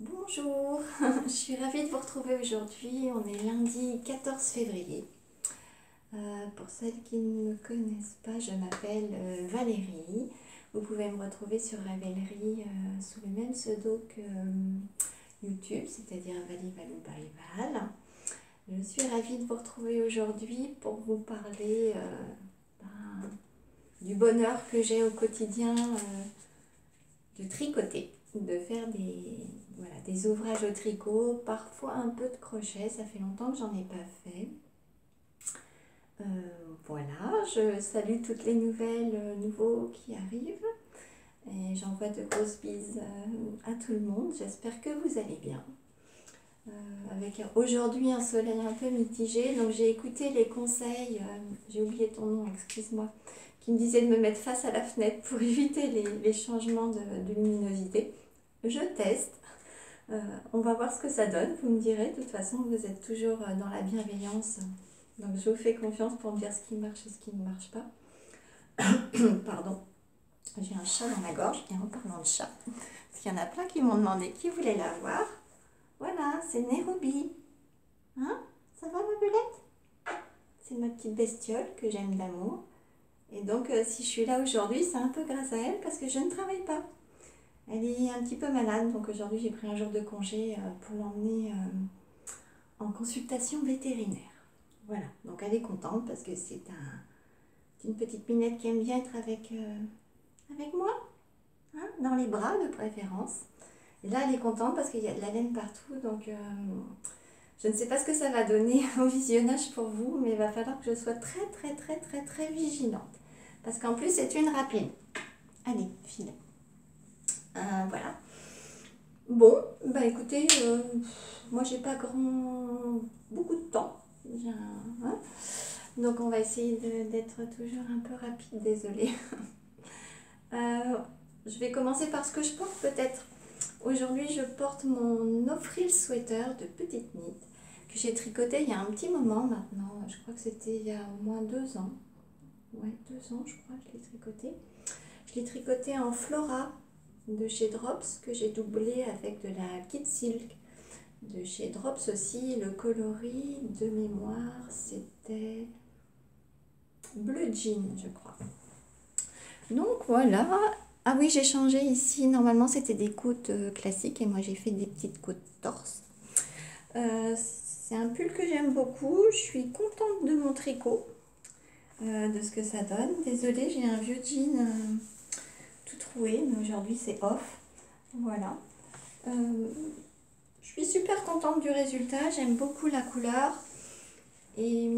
Bonjour, je suis ravie de vous retrouver aujourd'hui. On est lundi 14 février. Pour celles qui ne me connaissent pas, je m'appelle Valérie. Vous pouvez me retrouver sur Ravelry sous le même pseudo que YouTube, c'est-à-dire Vali Valou Barival. Je suis ravie de vous retrouver aujourd'hui pour vous parler du bonheur que j'ai au quotidien de tricoter, de faire des ouvrages au tricot, parfois un peu de crochet, ça fait longtemps que j'en ai pas fait. Voilà, je salue toutes les nouveaux qui arrivent et j'envoie de grosses bises à tout le monde. J'espère que vous allez bien. Avec aujourd'hui un soleil un peu mitigé, donc j'ai écouté les conseils, j'ai oublié ton nom, excuse-moi, qui me disait de me mettre face à la fenêtre pour éviter les changements de luminosité. Je teste. On va voir ce que ça donne, vous me direz. De toute façon, vous êtes toujours dans la bienveillance. Donc, je vous fais confiance pour me dire ce qui marche et ce qui ne marche pas. Pardon. J'ai un chat dans la gorge. Et en parlant de chat, parce qu'il y en a plein qui m'ont demandé qui voulait la voir. Voilà, c'est Nairobi. Hein? Ça va, ma belette? C'est ma petite bestiole que j'aime d'amour. Et donc, si je suis là aujourd'hui, c'est un peu grâce à elle parce que je ne travaille pas. Elle est un petit peu malade, donc aujourd'hui j'ai pris un jour de congé pour l'emmener en consultation vétérinaire. Voilà, donc elle est contente parce que c'est une petite minette qui aime bien être avec moi, hein, dans les bras de préférence. Et là elle est contente parce qu'il y a de la laine partout, donc je ne sais pas ce que ça va donner au visionnage pour vous, mais il va falloir que je sois très vigilante. Parce qu'en plus c'est une rapide. Allez, file. Voilà. Bon, bah écoutez, moi j'ai pas beaucoup de temps. Hein, donc on va essayer d'être toujours un peu rapide, désolée. Je vais commencer par ce que je porte peut-être. Aujourd'hui je porte mon no-frill sweater de petite knit que j'ai tricoté il y a un petit moment maintenant. Je crois que c'était il y a au moins 2 ans. Ouais, 2 ans je crois que je l'ai tricoté. Je l'ai tricoté en Flora de chez Drops que j'ai doublé avec de la Kid Silk de chez Drops aussi. Le coloris de mémoire c'était bleu jean je crois. Donc voilà. Ah oui, j'ai changé ici, normalement c'était des côtes classiques et moi j'ai fait des petites côtes torse. C'est un pull que j'aime beaucoup, je suis contente de mon tricot, de ce que ça donne. Désolée, j'ai un vieux jean tout troué, mais aujourd'hui c'est off. Voilà. Je suis super contente du résultat, j'aime beaucoup la couleur. Et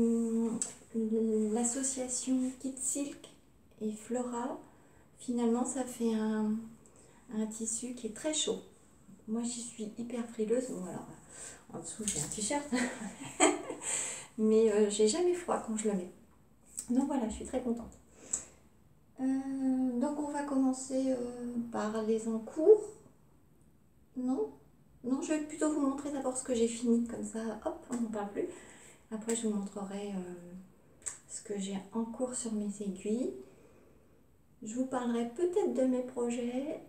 l'association Kid Silk et Flora, finalement ça fait un tissu qui est très chaud. Moi j'y suis hyper frileuse. Bon alors en dessous j'ai un t-shirt, mais j'ai jamais froid quand je le mets. Donc voilà, je suis très contente. Donc on va commencer par les encours. Non, je vais plutôt vous montrer d'abord ce que j'ai fini, comme ça, hop, on n'en parle plus. Après je vous montrerai ce que j'ai en cours sur mes aiguilles. Je vous parlerai peut-être de mes projets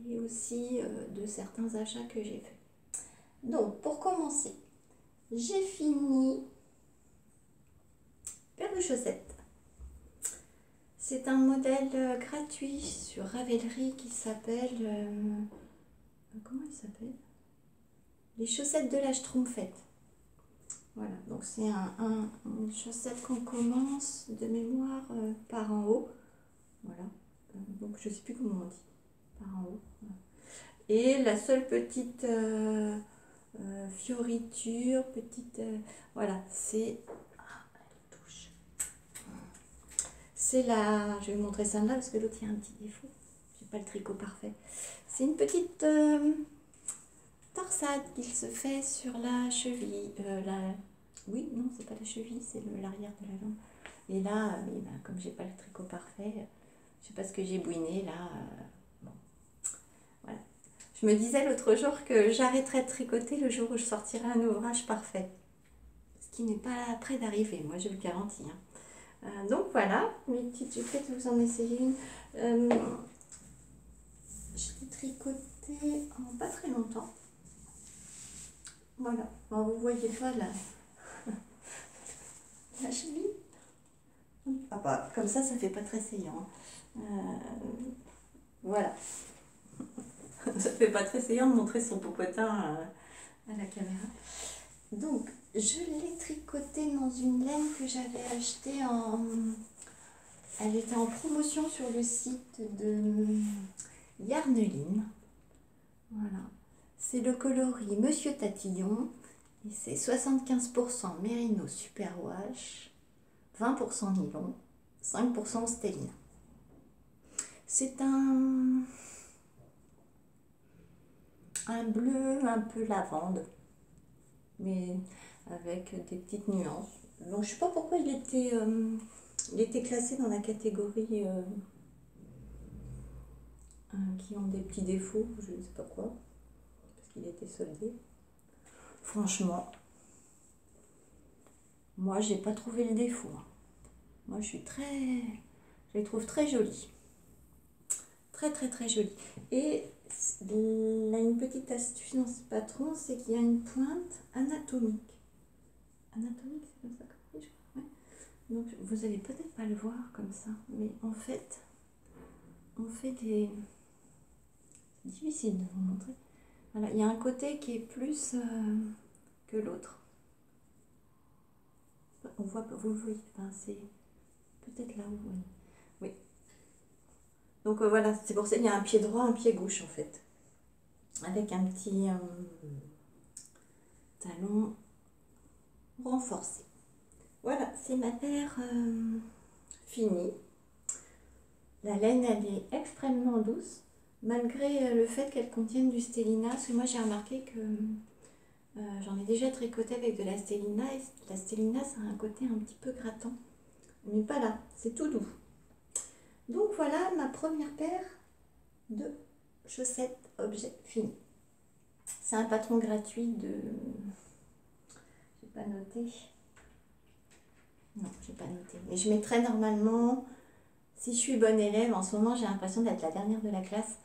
et aussi de certains achats que j'ai faits. Donc pour commencer, j'ai fini paire de chaussettes. C'est un modèle gratuit sur Ravelry qui s'appelle... comment il s'appelle? Les chaussettes de la Schtroumpfette. Voilà, donc c'est une chaussette qu'on commence de mémoire par en haut. Voilà, donc je ne sais plus comment on dit. Par en haut. Voilà. Et la seule petite fioriture, voilà, c'est... C'est la... Je vais vous montrer ça là parce que l'autre il y a un petit défaut. J'ai pas le tricot parfait. C'est une petite torsade qu'il se fait sur la cheville. Oui, non, c'est pas la cheville, c'est l'arrière de la jambe. Et là, oui, ben, comme j'ai pas le tricot parfait, je sais pas ce que j'ai bouiné là. Bon. Voilà. Je me disais l'autre jour que j'arrêterais de tricoter le jour où je sortirai un ouvrage parfait. Ce qui n'est pas près d'arriver, moi je le garantis. Hein. Donc voilà, mes petites, je vais peut-être vous en essayer une. Je l'ai tricoté en pas très longtemps. Voilà. Alors, vous voyez pas la cheville. Ah bah, comme ça fait pas très saillant. Voilà. Ça fait pas très saillant de montrer son popotin à la caméra. Donc, je l'ai tricoté dans une laine que j'avais achetée en... Elle était en promotion sur le site de Yarneline. Voilà. C'est le coloris Monsieur Tatillon. Et c'est 75% Mérino Superwash, 20% nylon, 5% stélina. C'est un bleu un peu lavande, mais avec des petites nuances. Donc je sais pas pourquoi il était classé dans la catégorie qui ont des petits défauts, je ne sais pas quoi, parce qu'il était soldé. Franchement, moi j'ai pas trouvé le défaut. Moi je les trouve très jolis. Très très très jolis. Et il a une petite astuce dans ce patron, c'est qu'il y a une pointe anatomique. Anatomique, c'est comme ça qu'on dit, je crois. Ouais. Donc vous allez peut-être pas le voir comme ça, mais en fait, on fait des... C'est difficile de vous montrer. Voilà, il y a un côté qui est plus que l'autre. On voit, vous le voyez, enfin, c'est peut-être là où... Oui. Donc voilà, c'est pour ça qu'il y a un pied droit, un pied gauche en fait. Avec un petit talon renforcé. Voilà, c'est ma paire finie. La laine, elle est extrêmement douce, malgré le fait qu'elle contienne du stélina. Parce que moi, j'ai remarqué que j'en ai déjà tricoté avec de la stélina. Et la stélina, ça a un côté un petit peu grattant. Mais pas là, c'est tout doux. Donc voilà ma première paire de chaussettes objet fini. C'est un patron gratuit de... J'ai pas noté. Non, j'ai pas noté. Mais je mettrai normalement, si je suis bonne élève, en ce moment j'ai l'impression d'être la dernière de la classe,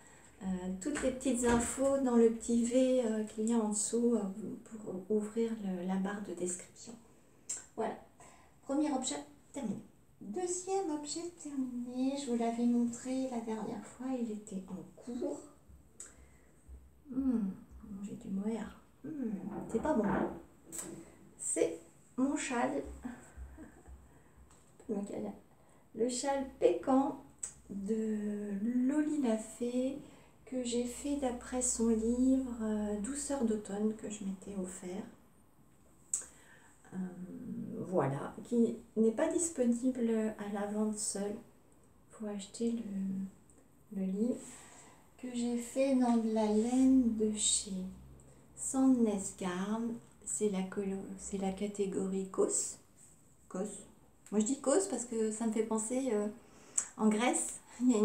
toutes les petites infos dans le petit V qu'il y a en dessous pour ouvrir la barre de description. Voilà. Premier objet terminé. Deuxième objet terminé. Je vous l'avais montré la dernière fois, il était en cours. J'ai du mohair. C'est pas bon. C'est mon châle. Le châle pécan de Loli Lafay que j'ai fait d'après son livre Douceur d'automne que je m'étais offert. Voilà, qui n'est pas disponible à la vente seule. Il faut acheter le livre que j'ai fait dans de la laine de chez Sandnesgarn. C'est la catégorie COS. Moi je dis COS parce que ça me fait penser en Grèce. Il y a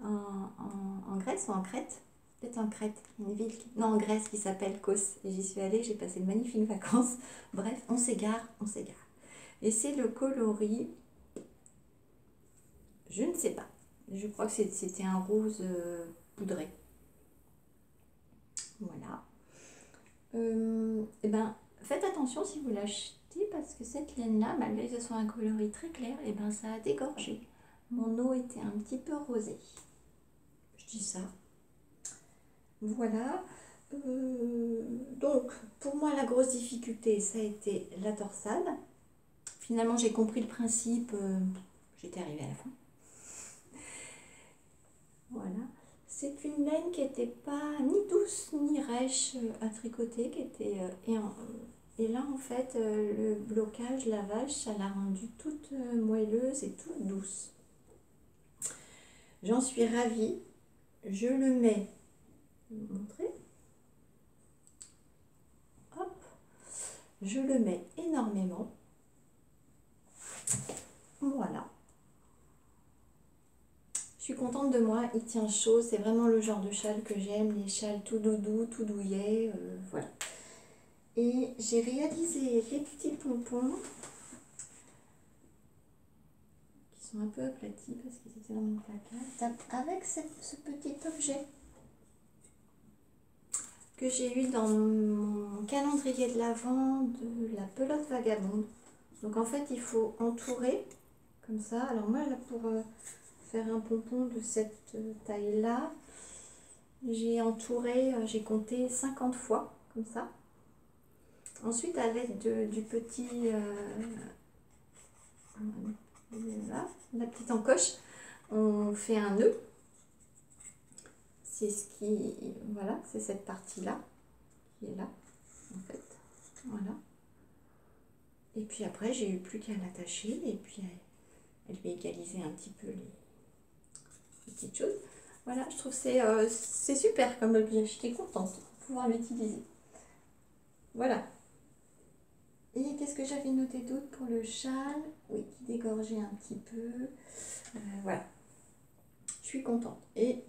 en Grèce ou en Crète, peut-être en Crète, une ville, en Grèce qui s'appelle Kos. Et j'y suis allée, j'ai passé de magnifiques vacances. Bref, on s'égare. Et c'est le coloris, je ne sais pas. Je crois que c'était un rose poudré. Voilà. Et ben, faites attention si vous l'achetez parce que cette laine-là, malgré que ce soit un coloris très clair, et ben ça a dégorgé. Mon eau était un petit peu rosée. Je dis ça. Voilà. Donc, pour moi, la grosse difficulté, ça a été la torsade. Finalement, j'ai compris le principe. J'étais arrivée à la fin. Voilà. C'est une laine qui n'était pas ni douce ni rêche à tricoter, qui était et là en fait le blocage, lavage, ça l'a rendue toute moelleuse et toute douce. J'en suis ravie. Je le mets. Je vais vous montrer. Hop. Je le mets énormément. Voilà. Je suis contente de moi, il tient chaud, c'est vraiment le genre de châle que j'aime, les châles tout doudou, tout douillet, voilà. Et j'ai réalisé les petits pompons qui sont un peu aplatis parce qu'ils étaient dans mon placard, avec ce petit objet que j'ai eu dans mon calendrier de l'Avent de la pelote vagabonde. Donc en fait, il faut entourer comme ça. Alors moi, là, pour faire un pompon de cette taille-là, j'ai entouré, j'ai compté 50 fois, comme ça. Ensuite, avec du petit... là, la petite encoche, on fait un nœud. C'est ce qui... Voilà, c'est cette partie-là, qui est là, en fait. Voilà. Et puis après, j'ai eu plus qu'à l'attacher, et puis elle va égaliser un petit peu les petites choses. Voilà, je trouve que c'est super comme objet. J'étais contente de pouvoir l'utiliser. Voilà. Et qu'est-ce que j'avais noté d'autre pour le châle? Oui, qui dégorgeait un petit peu. Voilà. Je suis contente. Et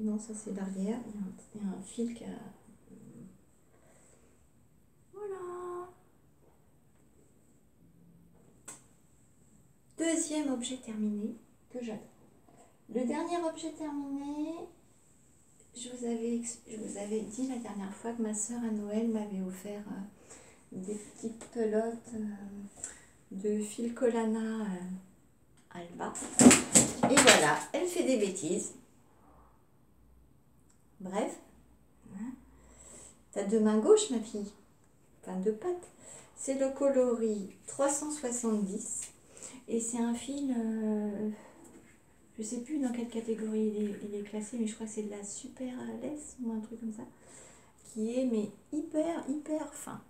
non, ça c'est l'arrière. Il y a un fil qui a... Voilà. Deuxième objet terminé que j'adore. Le dernier objet terminé, je vous avais dit la dernière fois que ma soeur à Noël m'avait offert des petites pelotes de fil Collana Alba. Et voilà, elle fait des bêtises. Bref, t'as deux mains gauches, ma fille. Enfin, deux pattes. C'est le coloris 370. Et c'est un fil, je sais plus dans quelle catégorie il est classé, mais je crois que c'est de la super laisse ou un truc comme ça. Qui est mais hyper fin.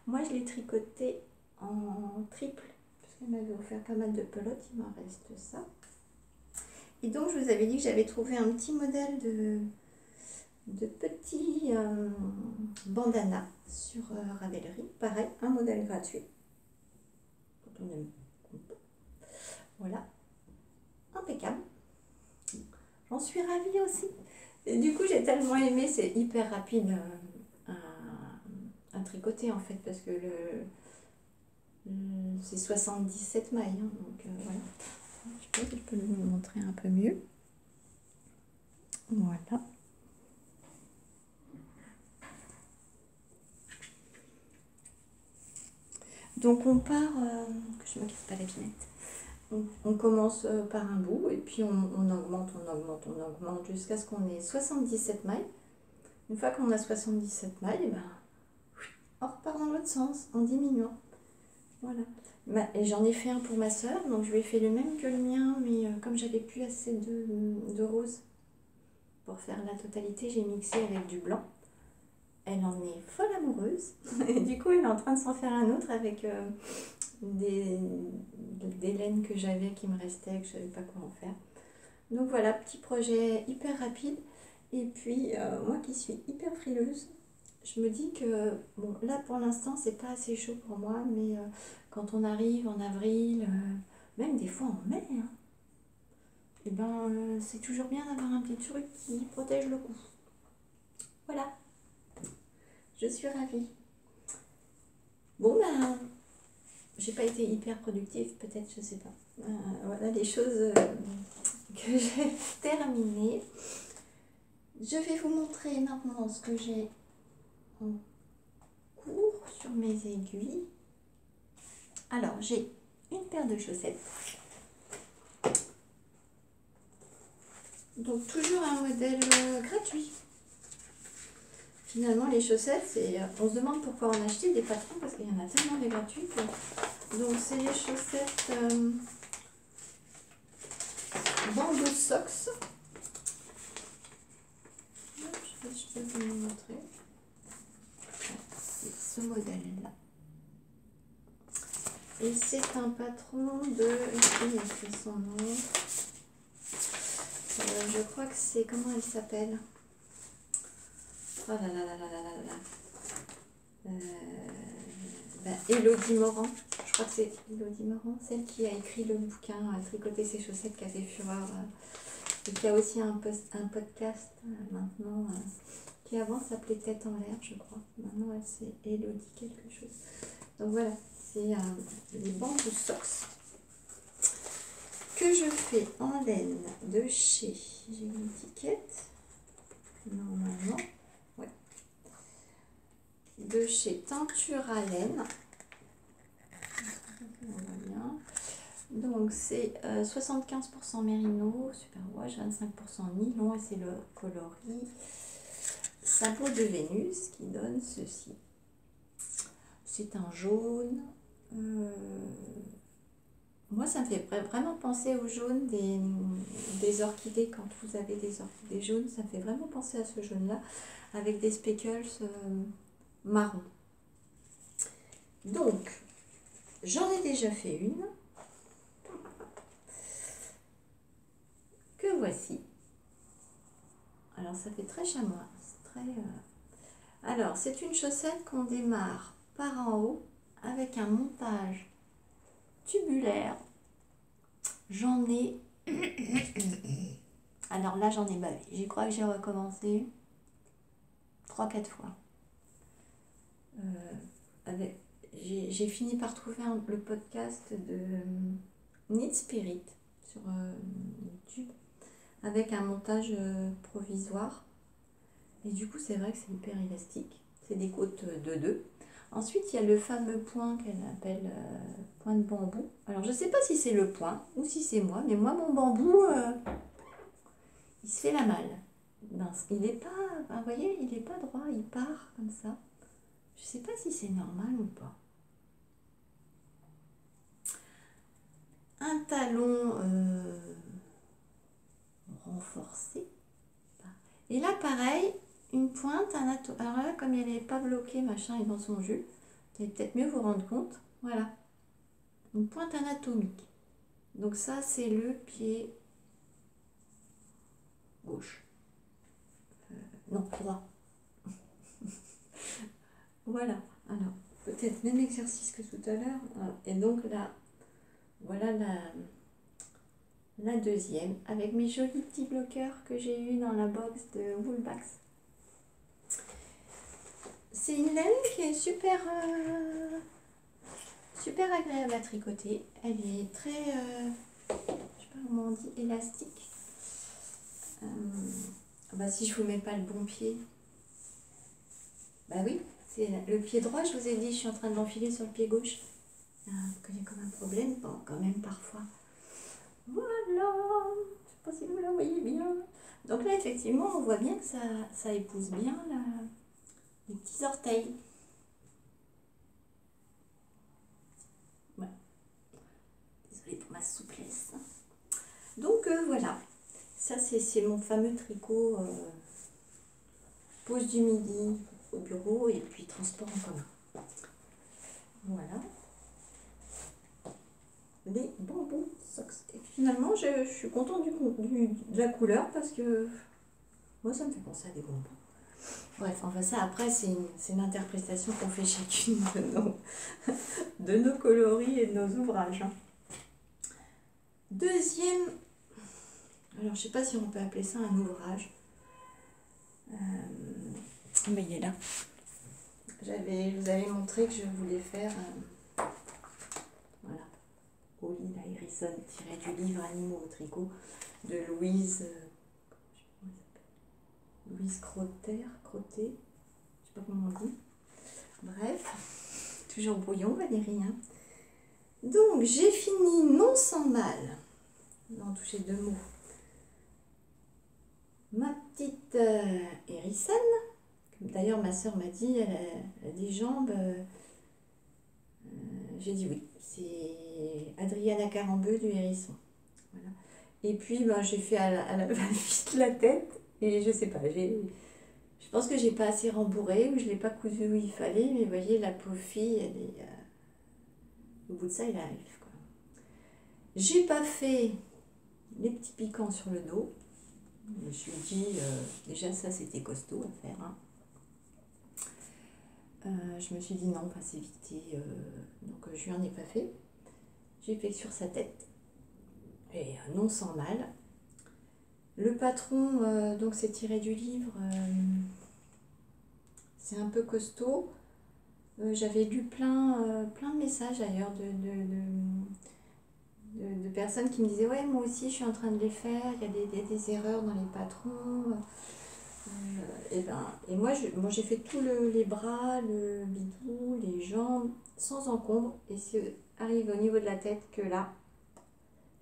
Moi, je l'ai tricoté en triple. Parce qu'elle m'avait offert pas mal de pelotes. Il m'en reste ça. Et donc, je vous avais dit que j'avais trouvé un petit modèle de petits bandana sur Ravelry. Pareil, un modèle gratuit. Quand on aime. Voilà. Impeccable. J'en suis ravie aussi. Et du coup, j'ai tellement aimé. C'est hyper rapide à tricoter en fait. Parce que c'est 77 mailles. Hein, donc voilà. Je peux vous montrer un peu mieux. Voilà. Donc on part, que je ne me casse pas la pinette. On commence par un bout et puis on augmente jusqu'à ce qu'on ait 77 mailles. Une fois qu'on a 77 mailles, ben, on repart dans l'autre sens en diminuant. Voilà. Et j'en ai fait un pour ma soeur, donc je lui ai fait le même que le mien, mais comme j'avais plus assez de rose pour faire la totalité, j'ai mixé avec du blanc. Elle en est folle amoureuse. Et du coup, elle est en train de s'en faire un autre avec des laines que j'avais qui me restaient, que je ne savais pas quoi en faire. Donc voilà, petit projet hyper rapide. Et puis, moi qui suis hyper frileuse, je me dis que, bon, là pour l'instant, c'est pas assez chaud pour moi, mais quand on arrive en avril, même des fois en mai, hein, et ben, c'est toujours bien d'avoir un petit truc qui protège le cou. Voilà. Je suis ravie. Bon, ben, j'ai pas été hyper productive, peut-être, je sais pas. Voilà les choses que j'ai terminées. Je vais vous montrer maintenant ce que j'ai en cours sur mes aiguilles. Alors, j'ai une paire de chaussettes. Donc, toujours un modèle gratuit. Finalement, les chaussettes, on se demande pourquoi en acheter des patrons parce qu'il y en a tellement des gratuites. Donc, c'est les chaussettes Bamboo Socks. Je peux vous montrer. C'est ce modèle-là. Et c'est un patron de... Il a fait son nom. Je crois que c'est... Comment elle s'appelle? Oh là là là là là là là. Élodie Morand. Je crois que c'est Élodie Morand, celle qui a écrit le bouquin Tricoter ses chaussettes qui a fait fureur. Et qui a aussi un podcast maintenant qui avant s'appelait Tête en l'air, je crois. Maintenant, c'est Élodie quelque chose. Donc voilà, c'est les Bamboo Socks que je fais en laine de chez... J'ai une étiquette. Normalement. Ouais. de chez Teinture à laine. On voit bien. Donc c'est 75% mérino, superwash, 25% nylon et c'est le coloris Sabot de Vénus qui donne ceci. C'est un jaune. Moi, ça me fait vraiment penser au jaune des orchidées. Quand vous avez des orchidées jaunes, ça me fait vraiment penser à ce jaune-là, avec des speckles marron. Donc, j'en ai déjà fait une, que voici. Alors, ça fait très chamois. Alors, c'est une chaussette qu'on démarre par en haut, avec un montage tubulaire. J'en ai... Alors là, j'en ai bavé. J'y crois que j'ai recommencé 3-4 fois. J'ai fini par trouver le podcast de Knit Spirit sur YouTube avec un montage provisoire. Et du coup, c'est vrai que c'est hyper élastique. C'est des côtes de 2. Ensuite, il y a le fameux point qu'elle appelle point de bambou. Alors, je ne sais pas si c'est le point ou si c'est moi, mais moi, mon bambou, il se fait la malle. Mince, il n'est pas, vous voyez, il n'est pas droit, il part comme ça. Je ne sais pas si c'est normal ou pas. Un talon renforcé. Et là, pareil, une pointe anatomique. Alors là, comme elle n'est pas bloquée, machin, et dans son jus, vous allez peut-être mieux vous rendre compte. Voilà. Une pointe anatomique. Donc ça, c'est le pied gauche. Non, droit. Voilà. Alors, peut-être même exercice que tout à l'heure. Et donc là, voilà la deuxième, avec mes jolis petits bloqueurs que j'ai eu dans la box de Woolbax. C'est une laine qui est super agréable à tricoter. Elle est très, je sais pas comment on dit, élastique. Si je vous mets pas le bon pied, bah oui, c'est le pied droit. Je vous ai dit, je suis en train de l'enfiler sur le pied gauche. Il y a comme un problème, bon, quand même parfois. Voilà, je sais pas si vous la voyez bien. Donc là, effectivement, on voit bien que ça épouse bien les petits orteils. Ouais. Désolée pour ma souplesse. Donc voilà, ça c'est mon fameux tricot pause du midi au bureau et puis transport en commun. Voilà. Les bambous socks. Et finalement, je suis contente de la couleur parce que moi, ça me fait penser à des bonbons. Bref, enfin ça, après, c'est une interprétation qu'on fait chacune de nos coloris et de nos ouvrages. Deuxième, alors je sais pas si on peut appeler ça un ouvrage. Mais il est là. Je vous avais montré que je voulais faire, voilà, Holly Harrison, tiré du livre Animaux au tricot de Louise Crotet, je sais pas comment on dit. Bref, toujours brouillon Valérie. Hein. Donc j'ai fini non sans mal, non toucher deux mots, ma petite Harrison. D'ailleurs ma soeur m'a dit, elle a des jambes, j'ai dit oui, c'est Adriana Carambeu du hérisson. Voilà. Et puis j'ai fait à la vite la tête. Et je sais pas, je pense que j'ai pas assez rembourré ou je l'ai pas cousu où il fallait, mais vous voyez, la pauvre fille, elle est, au bout de ça, il arrive. Quoi. J'ai pas fait les petits piquants sur le dos. Je me suis dit, déjà ça c'était costaud à faire. Hein. Je me suis dit non, pas s'éviter, donc je lui en ai pas fait. J'ai fait sur sa tête, et non sans mal. Le patron, donc c'est tiré du livre, c'est un peu costaud. J'avais lu plein de messages d'ailleurs de personnes qui me disaient ouais moi aussi je suis en train de les faire, il y a des erreurs dans les patrons. Et moi, j'ai fait tous les bras, le bidou, les jambes, sans encombre. Et c'est arrivé au niveau de la tête que là,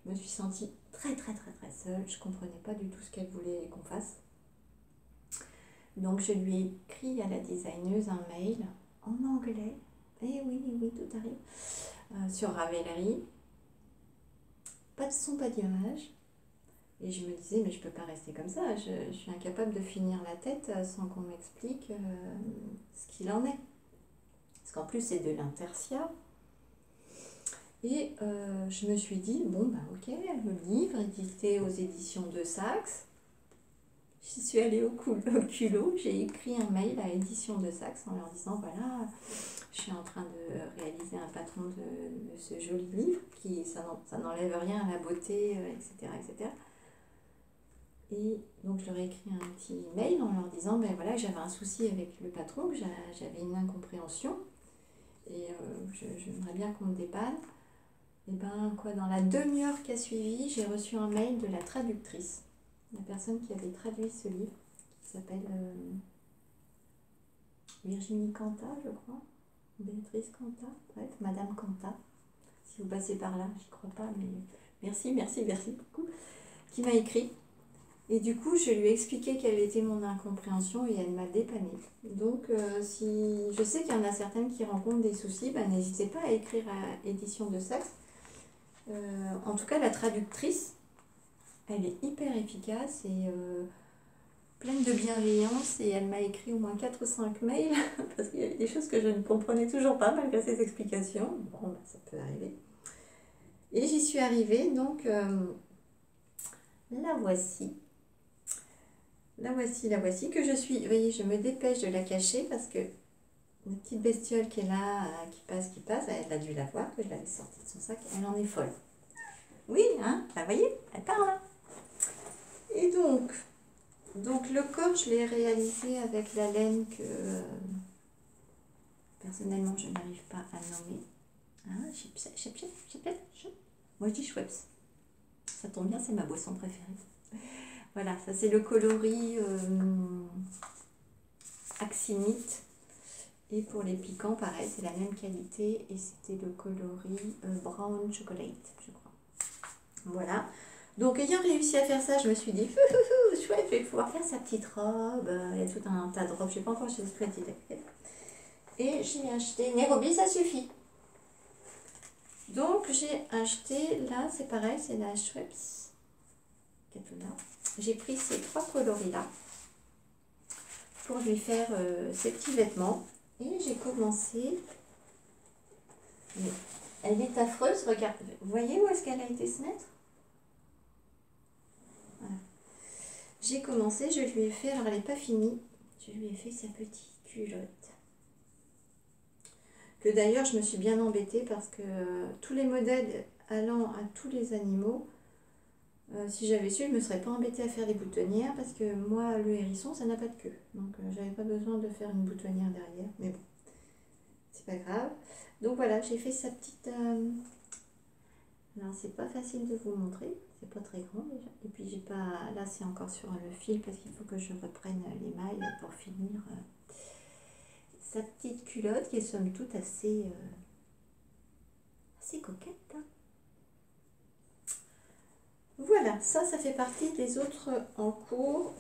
je me suis sentie très seule. Je ne comprenais pas du tout ce qu'elle voulait qu'on fasse. Donc je lui ai écrit à la designeuse un mail en anglais. Et oui, tout arrive. Sur Ravelry. Pas de son, pas d'image. Et je me disais, mais je peux pas rester comme ça. Je suis incapable de finir la tête sans qu'on m'explique ce qu'il en est. Parce qu'en plus, c'est de l'intersia. Et je me suis dit, bon, bah ok, le livre édité aux éditions de Saxe. J'y suis allée au culot, j'ai écrit un mail à Édition de Saxe en leur disant, voilà, je suis en train de réaliser un patron de ce joli livre, qui ça n'enlève rien à la beauté, etc., etc. Et donc je leur ai écrit un petit mail en leur disant, ben voilà, j'avais un souci avec le patron, que j'avais une incompréhension, et j'aimerais bien qu'on me dépanne. Et ben quoi, dans la demi-heure qui a suivi, j'ai reçu un mail de la traductrice, la personne qui avait traduit ce livre, qui s'appelle Virginie Canta, je crois, Béatrice Canta, bref, Madame Canta. Si vous passez par là, j'y crois pas, mais merci beaucoup, qui m'a écrit. Et du coup, je lui ai expliqué quelle était mon incompréhension et elle m'a dépannée. Donc, si je sais qu'il y en a certaines qui rencontrent des soucis, ben, n'hésitez pas à écrire à Édition de Saxe. En tout cas, la traductrice, elle est hyper efficace et pleine de bienveillance. Et elle m'a écrit au moins 4 ou 5 mails parce qu'il y avait des choses que je ne comprenais toujours pas malgré ses explications. Bon, ben, ça peut arriver. Et j'y suis arrivée, donc la voici. La voici, que je suis, vous voyez, je me dépêche de la cacher parce que la petite bestiole qui est là, qui passe, elle a dû la voir, que je l'avais sortie de son sac, elle en est folle. Oui, hein, vous voyez, elle parle. Et donc le corps, je l'ai réalisé avec la laine que personnellement je n'arrive pas à nommer. Hein, moi je dis Schweppes. Ça tombe bien, c'est ma boisson préférée. Voilà, ça c'est le coloris Aximite. Et pour les piquants, pareil, c'est la même qualité. Et c'était le coloris Brown Chocolate, je crois. Voilà. Donc, ayant réussi à faire ça, je me suis dit, chouette, je vais pouvoir faire sa petite robe. Il y a tout un tas de robes, je ne sais pas encore chez Splendid. Et j'ai acheté Nairobi, ça suffit. Donc, j'ai acheté, là, c'est pareil, c'est la Schweppes. J'ai pris ces 3 coloris-là pour lui faire ses petits vêtements. Et j'ai commencé. Mais elle est affreuse, regarde. Vous voyez où est-ce qu'elle a été se mettre? Voilà. J'ai commencé, je lui ai fait, alors elle n'est pas finie, je lui ai fait sa petite culotte. Que d'ailleurs, je me suis bien embêtée parce que tous les modèles allant à tous les animaux, si j'avais su, je ne me serais pas embêtée à faire des boutonnières parce que moi, le hérisson, ça n'a pas de queue. Donc, j'avais pas besoin de faire une boutonnière derrière. Mais bon, c'est pas grave. Donc voilà, j'ai fait sa petite... Alors, c'est pas facile de vous montrer. C'est pas très grand déjà. Et puis, j'ai pas... Là, c'est encore sur le fil parce qu'il faut que je reprenne les mailles pour finir sa petite culotte qui est somme toute assez coquette. Hein. Voilà, ça fait partie des autres en cours.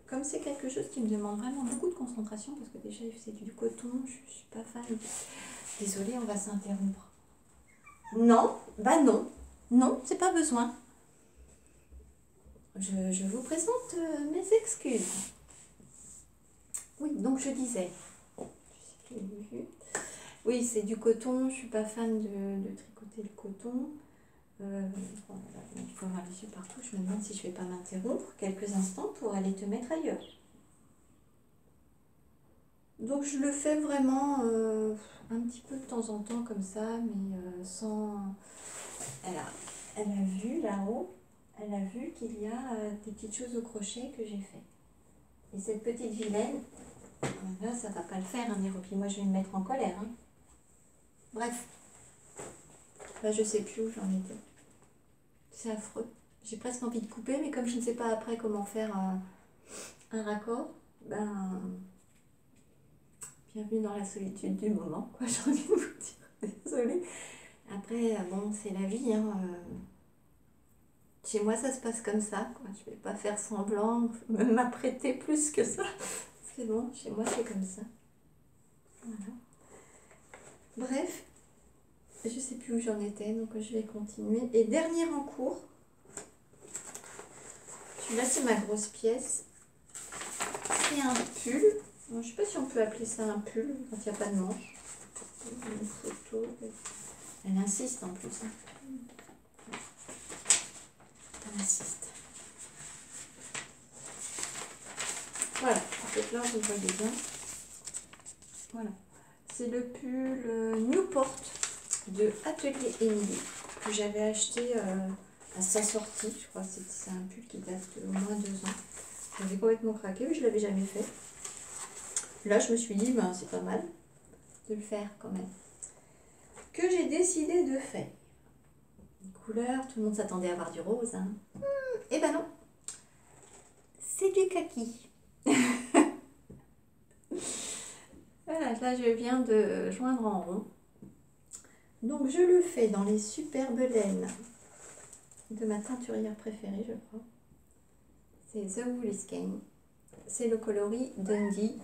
Comme c'est quelque chose qui me demande vraiment beaucoup de concentration, parce que déjà c'est du coton, je suis pas fan. Désolée, on va s'interrompre. Non, bah non, non, c'est pas besoin. Je vous présente mes excuses. Oui, donc je disais. Oui, c'est du coton, je suis pas fan de tricoter le coton. Il faut avoir les yeux partout. Je me demande si je vais pas m'interrompre quelques instants pour aller te mettre ailleurs. Donc je le fais vraiment un petit peu de temps en temps comme ça, mais sans... Elle a vu là-haut, elle a vu qu'il y a des petites choses au crochet que j'ai fait. Et cette petite vilaine, là ça va pas le faire, hein, Nairobi. Moi je vais me mettre en colère. Hein. Bref, là je sais plus où j'en étais. C'est affreux. J'ai presque envie de couper, mais comme je ne sais pas après comment faire un raccord, ben, bienvenue dans la solitude du moment, quoi, j'ai envie de vous dire. Désolée. Après, bon, c'est la vie, hein. Chez moi, ça se passe comme ça, quoi. Je vais pas faire semblant, m'apprêter plus que ça. C'est bon, chez moi, c'est comme ça. Voilà. Bref, je sais plus où j'en étais, donc je vais continuer. Et dernier en cours, celui-là, c'est ma grosse pièce. C'est un pull. Bon, je sais pas si on peut appeler ça un pull quand il n'y a pas de manche. Une photo. Elle insiste en plus. Hein. Elle insiste. Voilà, donc là vous voyez bien. Voilà. C'est le pull Newport de Atelier Emily que j'avais acheté à sa sortie. Je crois que c'est un pull qui date de au moins 2 ans. J'avais complètement craqué, mais je ne l'avais jamais fait. Là, je me suis dit, ben, c'est pas mal de le faire quand même. Que j'ai décidé de faire. Les couleurs, tout le monde s'attendait à avoir du rose. Hein. Eh ben non, c'est du kaki. Voilà, là je viens de joindre en rond. Donc je le fais dans les superbes laines de ma teinturière préférée, je crois. C'est The Wool Skein. C'est le coloris Dundee.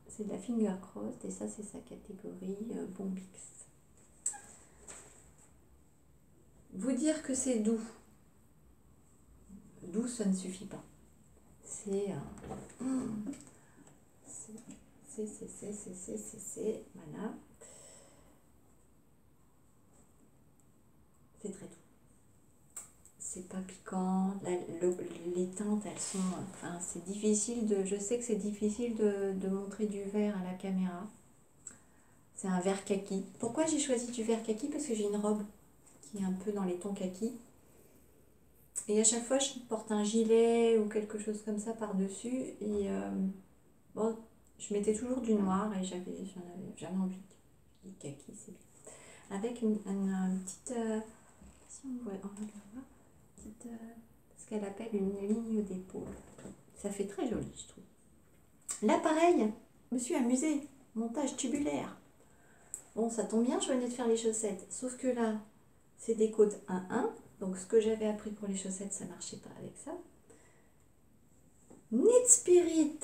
C'est de la Finger Crossed et ça c'est sa catégorie Bombix. Vous dire que c'est doux. Doux, ça ne suffit pas. C'est... Voilà. C'est très doux. C'est pas piquant. Les teintes, elles sont... Enfin, c'est difficile de... Je sais que c'est difficile de montrer du vert à la caméra. C'est un vert kaki. Pourquoi j'ai choisi du vert kaki? Parce que j'ai une robe qui est un peu dans les tons kaki. Et à chaque fois, je porte un gilet ou quelque chose comme ça par-dessus. Et bon, je mettais toujours du noir et j'en avais jamais envie. Du kaki, c'est bien. Avec une petite... si on voit, on va le voir. Petite, ce qu'elle appelle une ligne d'épaule. Ça fait très joli, je trouve. Là, pareil, je me suis amusée. Montage tubulaire. Bon, ça tombe bien, je venais de faire les chaussettes. Sauf que là, c'est des côtes 1-1. Donc, ce que j'avais appris pour les chaussettes, ça ne marchait pas avec ça. Knit Spirit.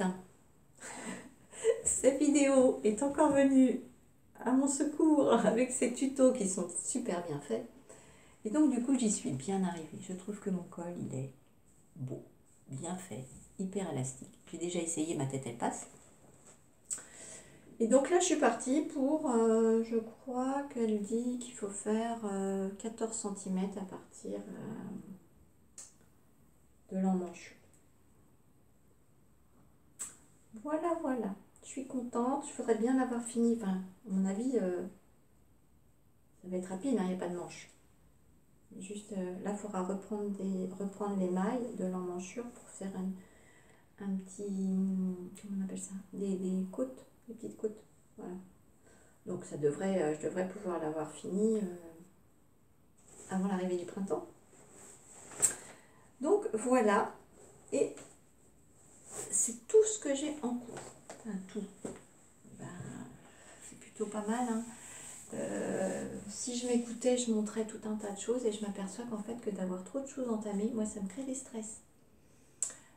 Cette vidéo est encore venue à mon secours avec ces tutos qui sont super bien faits. Et donc, du coup, j'y suis bien arrivée. Je trouve que mon col, il est beau, bien fait, hyper élastique. J'ai déjà essayé, ma tête, elle passe. Et donc là, je suis partie pour, je crois qu'elle dit qu'il faut faire 14 cm à partir de l'emmanche. Voilà, voilà. Je suis contente. Je voudrais bien l'avoir fini. Enfin, à mon avis, ça va être rapide, hein, il n'y a pas de manche. Juste là, il faudra reprendre les mailles de l'emmanchure pour faire un petit... Comment on appelle ça? Des côtes, des petites côtes. Voilà. Donc ça devrait, je devrais pouvoir l'avoir fini avant l'arrivée du printemps. Donc voilà. Et c'est tout ce que j'ai en cours. Enfin, tout. Ben, c'est plutôt pas mal, hein. Si je m'écoutais, je montrais tout un tas de choses et je m'aperçois qu'en fait, que d'avoir trop de choses entamées, moi, ça me crée des stress.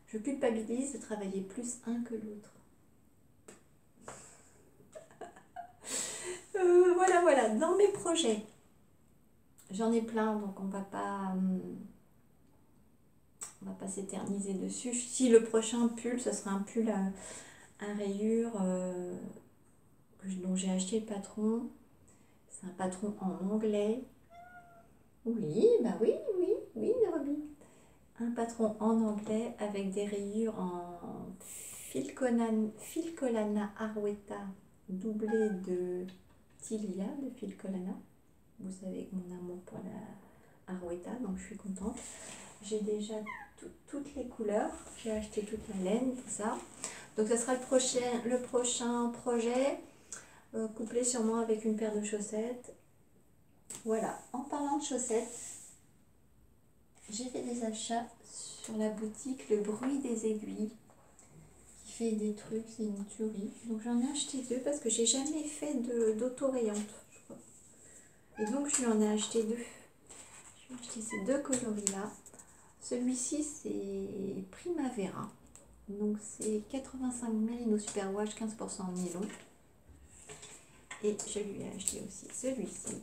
Je culpabilise de travailler plus un que l'autre. Voilà, voilà. Dans mes projets, j'en ai plein, donc on va pas s'éterniser dessus. Si le prochain pull, ce sera un pull à rayures dont j'ai acheté le patron. C'est un patron en anglais. Oui, bah oui, Roby. Un patron en anglais avec des rayures en Filcolana Arwetta, doublé de Tilia de Filcolana. Vous savez mon amour pour la Arwetta, donc je suis contente. J'ai déjà toutes les couleurs. J'ai acheté toute la laine, tout ça. Donc ça sera le prochain projet, couplé sûrement avec une paire de chaussettes. Voilà, en parlant de chaussettes, j'ai fait des achats sur la boutique Le Bruit des Aiguilles. fait des trucs, c'est une tuerie. Donc j'en ai acheté 2 parce que j'ai jamais fait d'auto-rayante, je crois. Et donc je lui en ai acheté 2. Je vais acheter ces 2 coloris-là. Celui-ci, c'est Primavera. Donc c'est 85 Merino Superwash, 15% nylon. Et je lui ai acheté aussi celui-ci,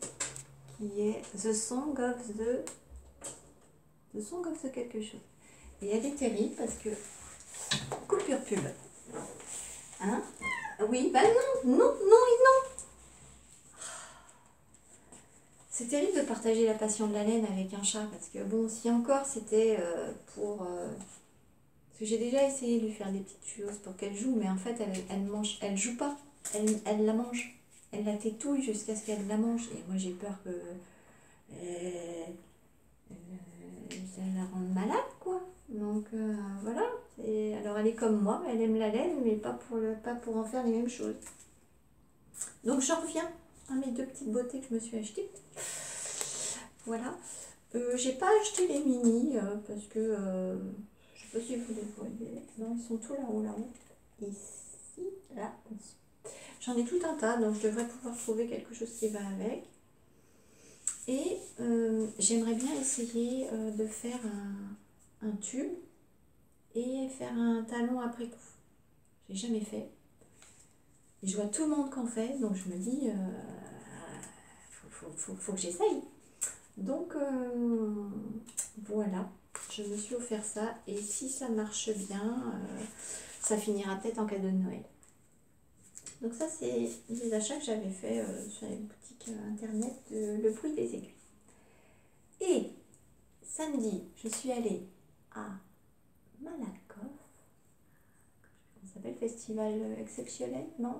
qui est The Song of quelque chose. Et elle est terrible parce que... Coupure pub. Hein? Oui, bah non, non, non et non. C'est terrible de partager la passion de la laine avec un chat parce que bon, si encore c'était pour... parce que j'ai déjà essayé de lui faire des petites choses pour qu'elle joue, mais en fait elle mange, elle joue pas, elle la mange. Elle la tétouille jusqu'à ce qu'elle la mange. Et moi j'ai peur que ça la rende malade, quoi. Donc voilà. Alors elle est comme moi, elle aime la laine, mais pas pour en faire les mêmes choses. Donc j'en reviens à mes 2 petites beautés que je me suis achetées. Voilà. J'ai pas acheté les mini parce que je sais pas si vous les voyez. Non, ils sont tous là-haut, là-haut. Ici, là, ici. J'en ai tout un tas, donc je devrais pouvoir trouver quelque chose qui va avec. Et j'aimerais bien essayer de faire un tube et faire un talon après coup. J'ai jamais fait. Et je vois tout le monde qu'en fait, donc je me dis, faut que j'essaye. Donc voilà, je me suis offert ça. Et si ça marche bien, ça finira peut-être en cadeau de Noël. Donc ça, c'est des achats que j'avais fait sur les boutiques internet de Le Bruit des Aiguilles. Et samedi, je suis allée à Malakoff. Ça s'appelle Festival exceptionnel, non?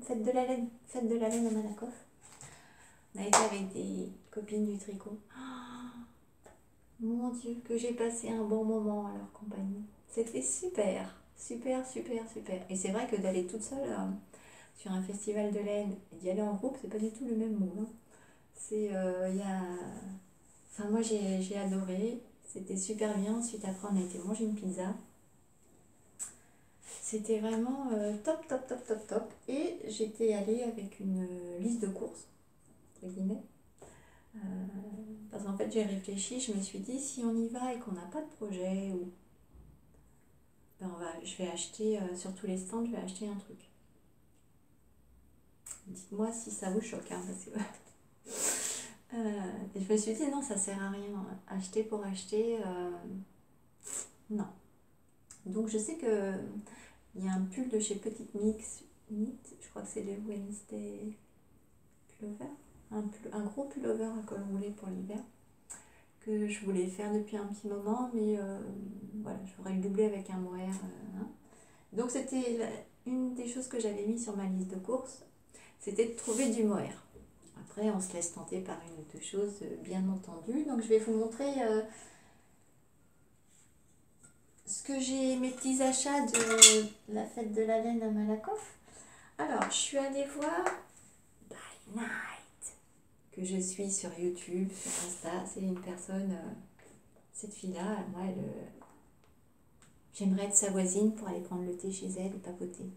Fête de la laine à Malakoff. On a été avec des copines du tricot. Oh, mon Dieu, que j'ai passé un bon moment à leur compagnie. C'était super, super, super, super. Et c'est vrai que d'aller toute seule sur un festival de laine et d'y aller en groupe, c'est pas du tout le même mot. Hein. C'est, Enfin, moi j'ai adoré. C'était super bien. Ensuite, après, on a été manger une pizza. C'était vraiment top, top, top, top, top. Et j'étais allée avec une liste de courses, entre guillemets. Parce qu'en fait, j'ai réfléchi, je me suis dit, si on y va et qu'on n'a pas de projet, ben je vais acheter, sur tous les stands, je vais acheter un truc. Dites-moi si ça vous choque, hein, parce que... et je me suis dit, non, ça sert à rien. Acheter pour acheter, non. Donc, je sais que il y a un pull de chez Petite Mix, je crois que c'est le Wednesday Pullover, un gros pullover à col roulé pour l'hiver, que je voulais faire depuis un petit moment, mais voilà, j'aurais le doublé avec un mohair. Hein. Donc, c'était une des choses que j'avais mis sur ma liste de courses, c'était de trouver du mohair. Après, on se laisse tenter par une ou deux choses, bien entendu. Donc, je vais vous montrer ce que j'ai, mes petits achats de la fête de la laine à Malakoff. Alors, je suis allée voir By Night, que je suis sur YouTube, sur Insta. C'est une personne, cette fille-là, moi, j'aimerais être sa voisine pour aller prendre le thé chez elle et papoter,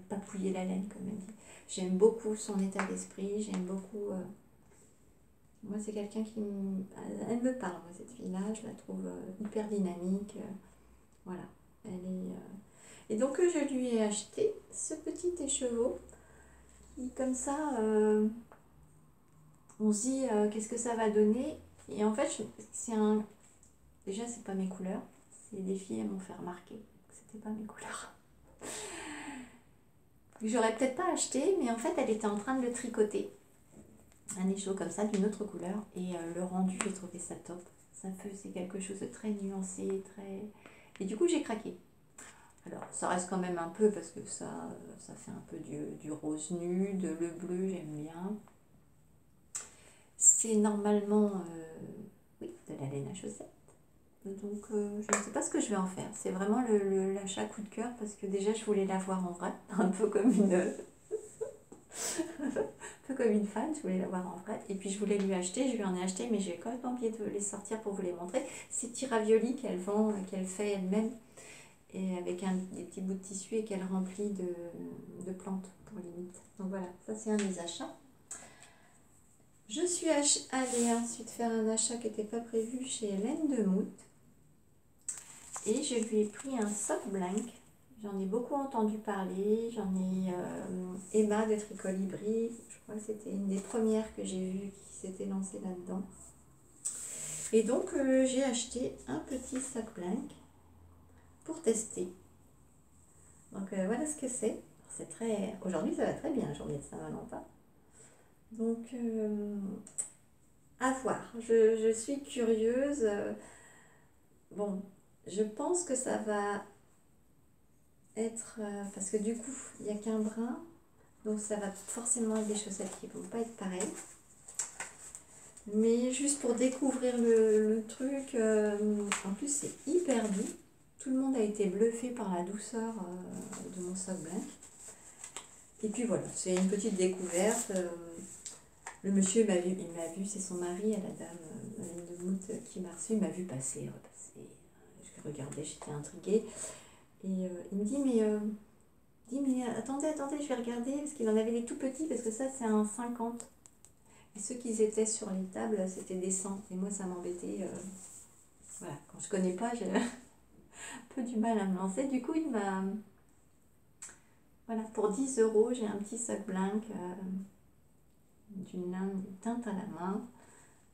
papouiller la laine, comme elle dit. J'aime beaucoup son état d'esprit, j'aime beaucoup... moi, c'est quelqu'un qui elle me parle, moi, cette fille-là. Je la trouve hyper dynamique. Voilà. Elle est, et donc, je lui ai acheté ce petit écheveau qui, comme ça, on se dit qu'est-ce que ça va donner. Et en fait, c'est un... Déjà, c'est pas mes couleurs. C'est des filles, elles m'ont fait remarquer que c'était pas mes couleurs. J'aurais peut-être pas acheté, mais en fait, elle était en train de le tricoter. Un écheveau comme ça, d'une autre couleur. Et le rendu, j'ai trouvé ça top. Ça faisait quelque chose de très nuancé, très... Et du coup, j'ai craqué. Alors, ça reste quand même un peu, parce que ça fait un peu du rose nude, le bleu, j'aime bien. C'est normalement, oui, de la laine à chaussettes. Donc, je ne sais pas ce que je vais en faire. C'est vraiment l'achat coup de cœur, parce que déjà, je voulais la voir en vrai, un peu comme une... un peu comme une fan, je voulais la voir en vrai. Et puis, je voulais lui acheter, je lui en ai acheté, mais j'ai quand même oublié de les sortir pour vous les montrer. Ces petits raviolis qu'elle vend, qu'elle fait elle-même. et avec des petits bouts de tissu et qu'elle remplit de plantes pour limite. Donc voilà, ça c'est un des achats. Je suis allée ensuite faire un achat qui n'était pas prévu chez Hélène de Mout. Et je lui ai pris un sock blank. J'en ai beaucoup entendu parler. J'en ai Emma de Tricolibri. Je crois que c'était une des premières que j'ai vues qui s'était lancée là-dedans. Et donc j'ai acheté un petit sock blank pour tester. Donc voilà ce que c'est. C'est très. Aujourd'hui ça va très bien, la journée de Saint-Valentin. Donc à voir. Je suis curieuse. Bon, je pense que ça va être... parce que du coup, il n'y a qu'un brin. Donc ça va forcément être des chaussettes qui ne vont pas être pareilles. Mais juste pour découvrir le truc, en plus c'est hyper doux. Tout le monde a été bluffé par la douceur de mon sock blank. Et puis voilà, c'est une petite découverte. Le monsieur m'a vu, c'est son mari, à la dame de Mout qui m'a reçu, il m'a vu passer, repasser. Je regardais, j'étais intriguée. Et il me dit, mais attendez, je vais regarder, parce qu'il en avait des tout petits, parce que ça c'est un 50. Et ceux qui étaient sur les tables, c'était des 100. Et moi ça m'embêtait. Voilà, quand je connais pas, j'ai un peu du mal à me lancer. Du coup, il m'a... Voilà, pour 10 €, j'ai un petit sock blank d'une teinte à la main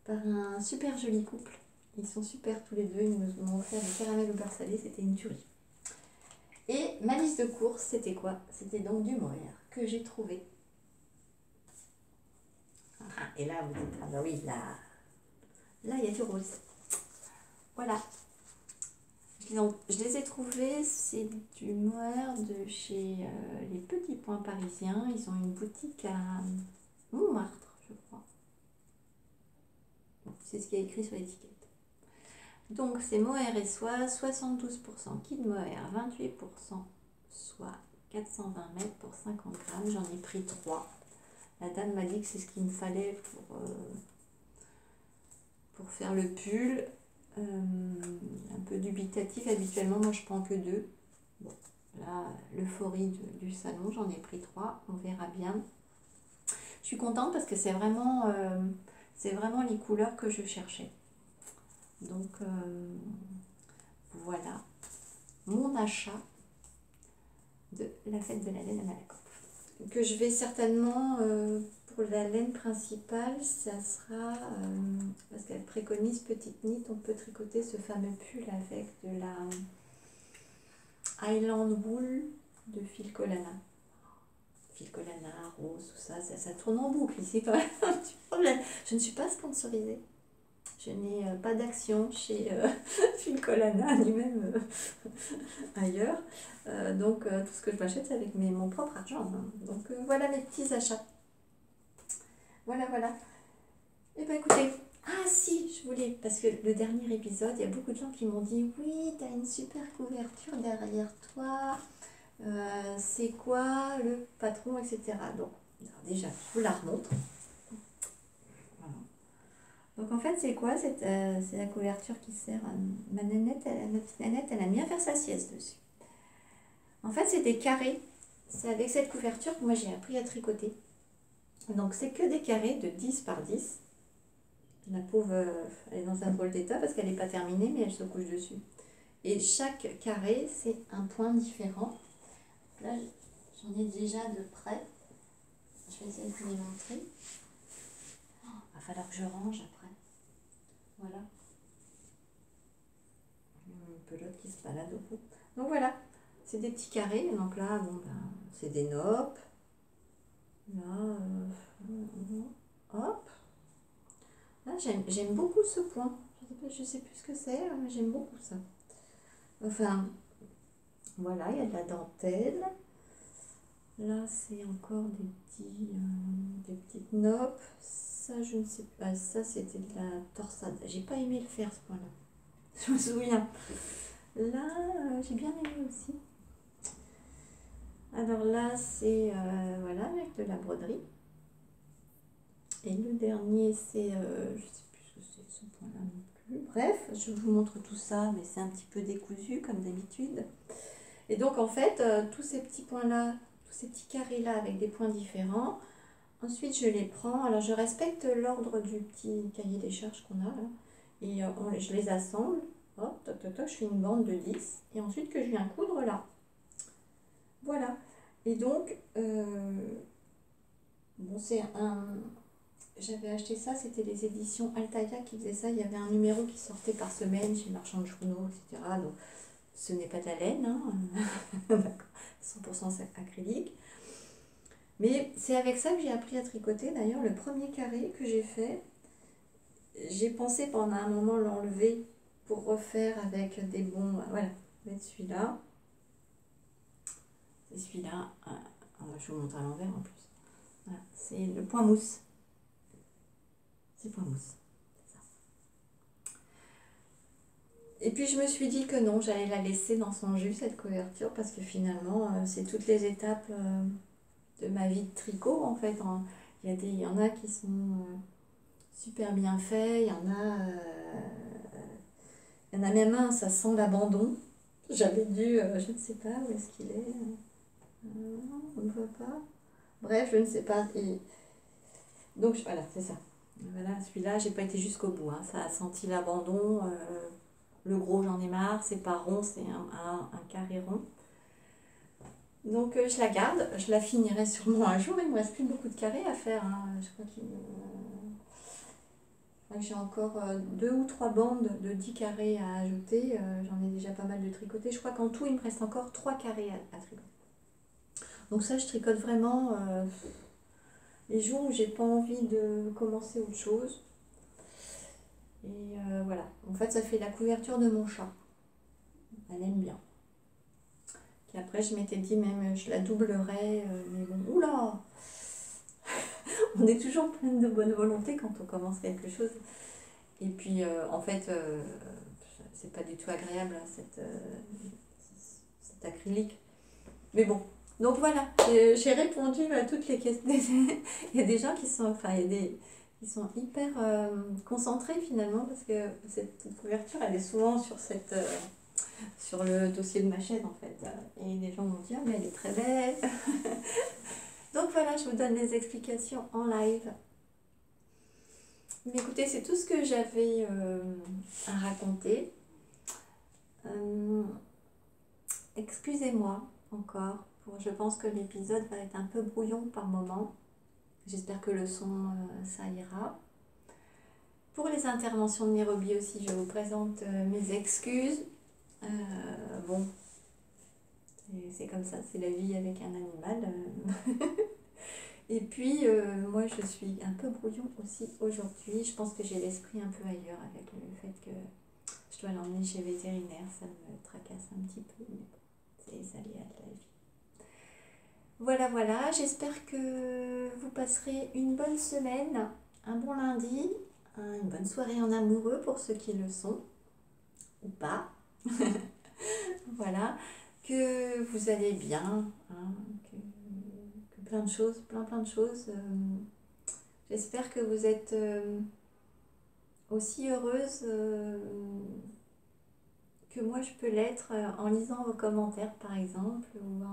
par un super joli couple. Ils sont super tous les deux. Ils m'ont offert du caramel au beurre salé. C'était une tuerie. Et ma liste de courses, c'était quoi? C'était donc du Mohair que j'ai trouvé. Et là, vous dites, ah bah oui, là, il y a du rose. Voilà. Donc, je les ai trouvés, c'est du Mohair de chez les Petits Points Parisiens. Ils ont une boutique à Montmartre, je crois. Bon, c'est ce qui est écrit sur l'étiquette. Donc, c'est Mohair et soie, 72% Kid Mohair, 28% soie, 420 mètres pour 50 grammes. J'en ai pris 3. La dame m'a dit que c'est ce qu'il me fallait pour faire le pull. Un peu dubitatif, habituellement moi je prends que 2. Bon, là, l'euphorie du salon, j'en ai pris 3, on verra bien. Je suis contente parce que c'est vraiment les couleurs que je cherchais. Donc voilà mon achat de la fête de la laine à Malakoff. Que je vais certainement, pour la laine principale, ça sera, parce qu'elle préconise petite nit, on peut tricoter ce fameux pull avec de la Highland Wool de Phil Colana. Phil Colana, rose, tout ça, ça tourne en boucle ici quand même un petit problème. Je ne suis pas sponsorisée. Je n'ai pas d'action chez Phil Colana, ni même ailleurs. Donc tout ce que je m'achète, c'est avec mon propre argent. Hein. Donc voilà mes petits achats. Voilà. Et bien écoutez, ah si, je voulais, parce que le dernier épisode, il y a beaucoup de gens qui m'ont dit, oui, tu as une super couverture derrière toi. C'est quoi le patron, etc. Donc, alors déjà, je vous la remontre. Voilà. Donc, en fait, c'est quoi? C'est la couverture qui sert à ma nénette. Ma petite nénette, elle aime bien faire sa sieste dessus. En fait, c'est des carrés. C'est avec cette couverture que moi, j'ai appris à tricoter. Donc, c'est que des carrés de 10 par 10. La pauvre, elle est dans un drôle d'état parce qu'elle n'est pas terminée, mais elle se couche dessus. Et chaque carré, c'est un point différent. Là, j'en ai déjà de près. Je vais essayer de vous les montrer. Il va falloir que je range après. Voilà. Une pelote qui se balade au bout. Donc voilà, c'est des petits carrés. Donc là, bon, c'est des nopes. Là, hop. Là, j'aime beaucoup ce point. Je sais plus ce que c'est, mais j'aime beaucoup ça. Enfin, voilà, il y a de la dentelle. Là, c'est encore des petites nopes. Ça, je ne sais pas. Ça, c'était de la torsade. J'ai pas aimé le faire, ce point-là. Je me souviens. Là, j'ai bien aimé aussi. Alors là, c'est voilà, avec de la broderie. Et le dernier, c'est... je sais plus ce que c'est, ce point-là non plus. Bref, je vous montre tout ça, mais c'est un petit peu décousu comme d'habitude. Et donc en fait, tous ces petits points-là, tous ces petits carrés-là avec des points différents, ensuite je les prends, alors je respecte l'ordre du petit cahier des charges qu'on a là, et je les assemble, hop, toc, toc, toc, je fais une bande de 10, et ensuite que je viens coudre là. Voilà. Et donc, bon, c'est un... J'avais acheté ça, c'était les éditions Altaïa qui faisaient ça. Il y avait un numéro qui sortait par semaine chez Marchand de Journaux, etc. Donc, ce n'est pas de la laine, hein. 100% acrylique. Mais c'est avec ça que j'ai appris à tricoter. D'ailleurs, le premier carré que j'ai fait, j'ai pensé pendant un moment l'enlever pour refaire avec des bons... Voilà, mettre celui-là. Et celui-là, je vous montre à l'envers en plus. Voilà, c'est le point mousse. C'est point mousse. Et puis je me suis dit que non, j'allais la laisser dans son jus, cette couverture, parce que finalement, c'est toutes les étapes de ma vie de tricot, en fait. Il y en a qui sont super bien faits, il y en a même un, ça sent l'abandon. J'avais dû, je ne sais pas où est-ce qu'il est. On ne voit pas. Bref, je ne sais pas. Et donc voilà, c'est ça. Voilà, celui-là, j'ai pas été jusqu'au bout, hein. Ça a senti l'abandon. Le gros, j'en ai marre, c'est pas rond, c'est un carré rond. Donc je la garde, je la finirai sûrement un jour. Il me reste plus beaucoup de carrés à faire, hein. Je crois que j'ai encore 2 ou 3 bandes de 10 carrés à ajouter. J'en ai déjà pas mal de tricotés. Je crois qu'en tout, il me reste encore 3 carrés à tricoter. Donc ça, je tricote vraiment les jours où j'ai pas envie de commencer autre chose. Et voilà. En fait, ça fait la couverture de mon chat. Elle aime bien. Et après, je m'étais dit même, je la doublerais. Mais bon, oula! On est toujours pleine de bonne volonté quand on commence quelque chose. Et puis, en fait, c'est pas du tout agréable, hein, cet acrylique. Mais bon, donc voilà, j'ai répondu à toutes les questions. Il y a des gens qui sont, enfin, qui sont hyper concentrés finalement, parce que cette couverture, elle est souvent sur le dossier de ma chaîne en fait. Et les gens vont dire, mais elle est très belle. Donc voilà, je vous donne les explications en live. Mais écoutez, c'est tout ce que j'avais à raconter. Excusez-moi encore, je pense que l'épisode va être un peu brouillon par moment. J'espère que le son, ça ira. Pour les interventions de Nairobi aussi, je vous présente mes excuses. Bon, c'est comme ça, c'est la vie avec un animal. Et puis, moi, je suis un peu brouillon aussi aujourd'hui. Je pense que j'ai l'esprit un peu ailleurs avec le fait que je dois l'emmener chez le vétérinaire. Ça me tracasse un petit peu, mais bon, c'est les aléas de la vie. Voilà, voilà. J'espère que vous passerez une bonne semaine, un bon lundi, une bonne soirée en amoureux pour ceux qui le sont, ou pas. Voilà. Que vous allez bien, hein, que plein de choses, plein de choses. J'espère que vous êtes aussi heureuse que moi je peux l'être en lisant vos commentaires par exemple, ou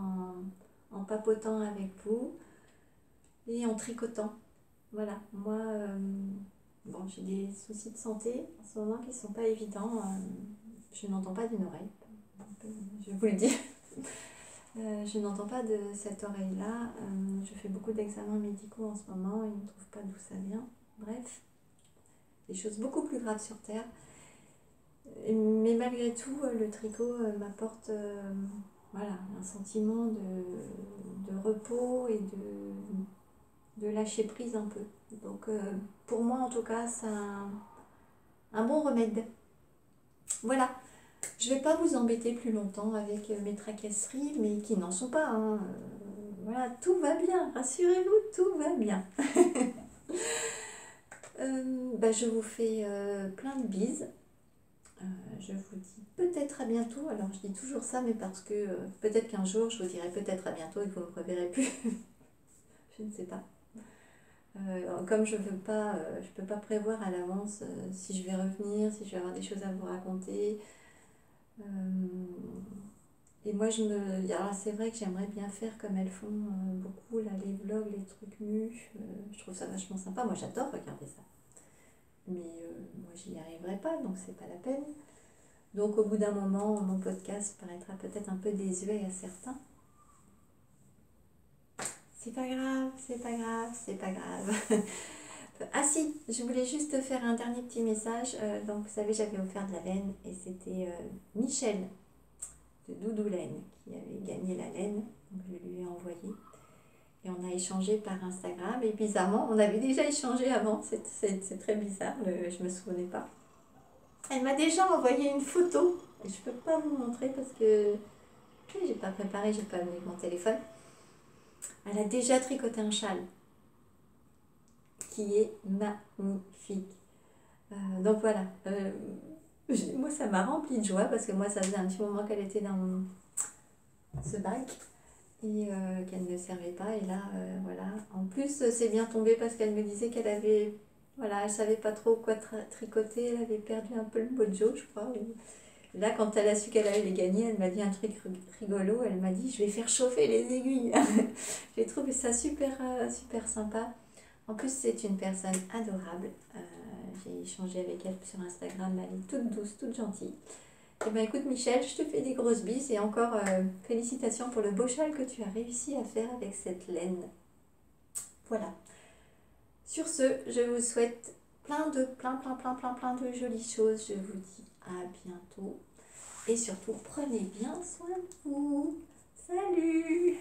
en papotant avec vous et en tricotant. Voilà, moi, bon, j'ai des soucis de santé en ce moment qui ne sont pas évidents. Je n'entends pas d'une oreille, je vous le dis. Je n'entends pas de cette oreille-là. Je fais beaucoup d'examens médicaux en ce moment et ils ne trouvent pas d'où ça vient. Bref, des choses beaucoup plus graves sur Terre. Mais malgré tout, le tricot m'apporte voilà, un sentiment de repos et de lâcher prise un peu. Donc pour moi en tout cas, c'est un bon remède. Voilà. Je ne vais pas vous embêter plus longtemps avec mes tracasseries, mais qui n'en sont pas, hein. Voilà, tout va bien, rassurez-vous, tout va bien. Je vous fais plein de bises. Je vous dis peut-être à bientôt. Alors je dis toujours ça, mais parce que peut-être qu'un jour je vous dirai peut-être à bientôt et que vous ne me reverrez plus. Je ne sais pas. Comme je peux pas prévoir à l'avance si je vais revenir, si je vais avoir des choses à vous raconter. Et moi, alors c'est vrai que j'aimerais bien faire comme elles font beaucoup, là, les vlogs, les trucs nus. Je trouve ça vachement sympa. Moi, j'adore regarder ça. Mais moi, j'y arriverai pas, donc c'est pas la peine. Donc, au bout d'un moment, mon podcast paraîtra peut-être un peu désuet à certains. C'est pas grave, c'est pas grave, c'est pas grave. Ah si, je voulais juste faire un dernier petit message. Donc, vous savez, j'avais offert de la laine et c'était Michel de Doudou Laine qui avait gagné la laine. Donc, je lui ai envoyé. Et on a échangé par Instagram. Et bizarrement, on avait déjà échangé avant. C'est très bizarre, je me souvenais pas. Elle m'a déjà envoyé une photo. Et je peux pas vous montrer parce que j'ai pas préparé, j'ai pas mis mon téléphone. Elle a déjà tricoté un châle qui est magnifique. Donc voilà. Moi, ça m'a rempli de joie parce que moi, ça faisait un petit moment qu'elle était dans ce bac et qu'elle ne servait pas. Et là, voilà. En plus, c'est bien tombé parce qu'elle me disait qu'elle avait, voilà, elle savait pas trop quoi tricoter. Elle avait perdu un peu le mojo, je crois. Là, quand elle a su qu'elle allait gagner, elle m'a dit un truc rigolo. Elle m'a dit, je vais faire chauffer les aiguilles. J'ai trouvé ça super, super sympa. En plus, c'est une personne adorable. J'ai échangé avec elle sur Instagram. Elle est toute douce, toute gentille. Eh bien, écoute, Michel, je te fais des grosses bises et encore félicitations pour le beau châle que tu as réussi à faire avec cette laine. Voilà. Sur ce, je vous souhaite plein de jolies choses. Je vous dis à bientôt. Et surtout, prenez bien soin de vous. Salut!